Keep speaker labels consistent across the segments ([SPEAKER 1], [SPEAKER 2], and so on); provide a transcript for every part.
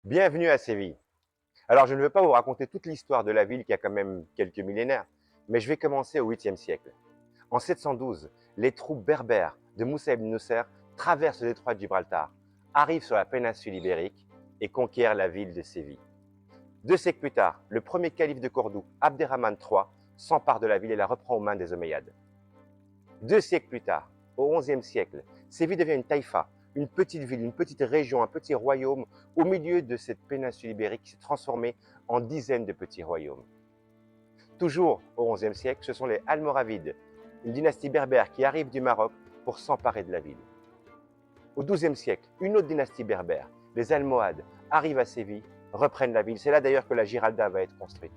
[SPEAKER 1] Bienvenue à Séville. Alors, je ne veux pas vous raconter toute l'histoire de la ville qui a quand même quelques millénaires, mais je vais commencer au 8e siècle. En 712, les troupes berbères de Moussa ibn Nusayr traversent le détroit de Gibraltar, arrivent sur la péninsule ibérique et conquièrent la ville de Séville. 2 siècles plus tard, le premier calife de Cordoue, Abderrahmane III, s'empare de la ville et la reprend aux mains des Omeyyades. 2 siècles plus tard, au 11e siècle, Séville devient une taïfa, une petite ville, une petite région, un petit royaume au milieu de cette péninsule ibérique qui s'est transformée en dizaines de petits royaumes. Toujours au XIe siècle, ce sont les Almoravides, une dynastie berbère qui arrive du Maroc pour s'emparer de la ville. Au XIIe siècle, une autre dynastie berbère, les Almohades, arrivent à Séville, reprennent la ville. C'est là d'ailleurs que la Giralda va être construite.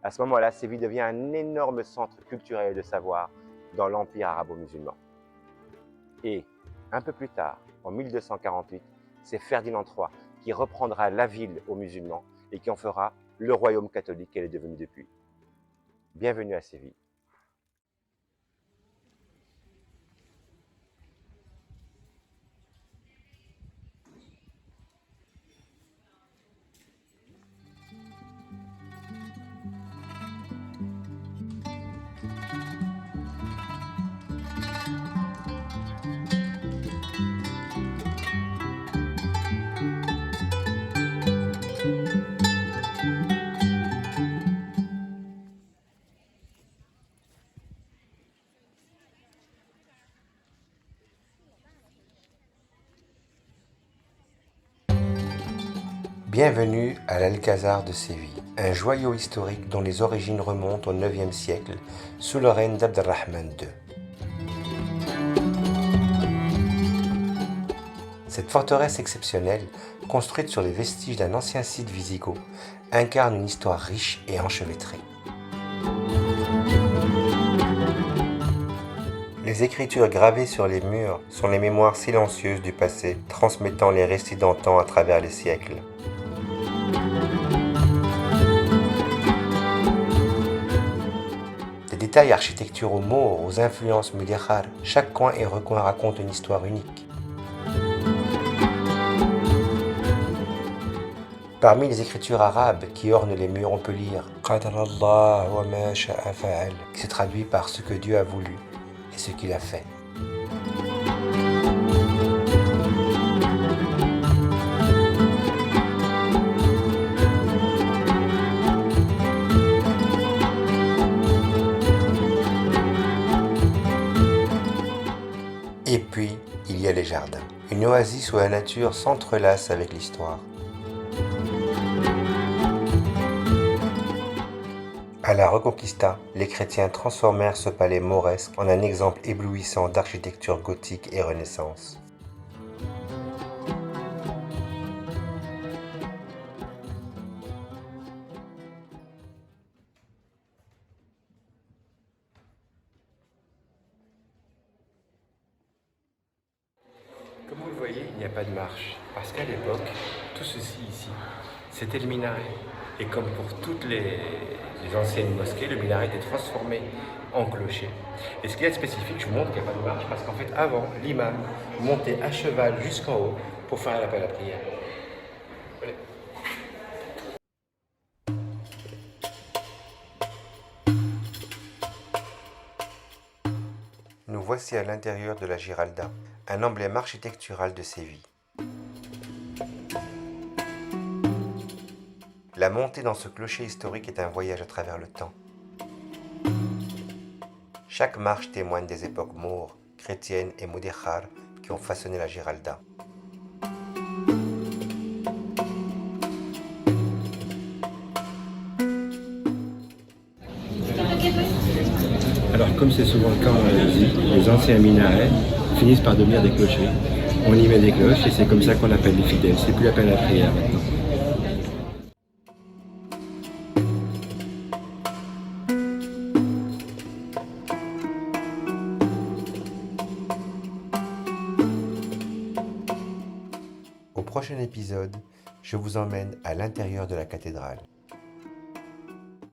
[SPEAKER 1] À ce moment-là, Séville devient un énorme centre culturel et de savoir dans l'Empire arabo-musulman. Et un peu plus tard, en 1248, c'est Ferdinand III qui reprendra la ville aux musulmans et qui en fera le royaume catholique qu'elle est devenue depuis. Bienvenue à Séville.
[SPEAKER 2] Bienvenue à l'Alcazar de Séville, un joyau historique dont les origines remontent au IXe siècle, sous le règne d'Abderrahmane II. Cette forteresse exceptionnelle, construite sur les vestiges d'un ancien site wisigoth, incarne une histoire riche et enchevêtrée. Les écritures gravées sur les murs sont les mémoires silencieuses du passé, transmettant les récits d'antan à travers les siècles. Des détails architecturaux maures aux influences mudéjar, chaque coin et recoin raconte une histoire unique. Parmi les écritures arabes qui ornent les murs, on peut lire Qadarallah wa ma sha'a fa'al, qui se traduit par ce que Dieu a voulu et ce qu'il a fait. Et puis, il y a les jardins, une oasis où la nature s'entrelace avec l'histoire. À la Reconquista, les chrétiens transformèrent ce palais mauresque en un exemple éblouissant d'architecture gothique et renaissance. Comme vous le voyez, il n'y a pas de marche, parce qu'à l'époque, tout ceci ici, c'était le minaret. Et comme pour toutes les anciennes mosquées, le minaret était transformé en clocher. Et ce qui est spécifique, je vous montre qu'il n'y a pas de marche, parce qu'en fait, avant, l'imam montait à cheval jusqu'en haut pour faire l'appel à la prière. Allez. Nous voici à l'intérieur de la Giralda, un emblème architectural de Séville. La montée dans ce clocher historique est un voyage à travers le temps. Chaque marche témoigne des époques maures, chrétiennes et mudéjar qui ont façonné la Giralda. Alors comme c'est souvent le cas en Malaisie, les anciens minarets finissent par devenir des clochers. On y met des cloches et c'est comme ça qu'on l'appelle les fidèles, c'est plus l'appel à la prière maintenant. Au prochain épisode, je vous emmène à l'intérieur de la cathédrale.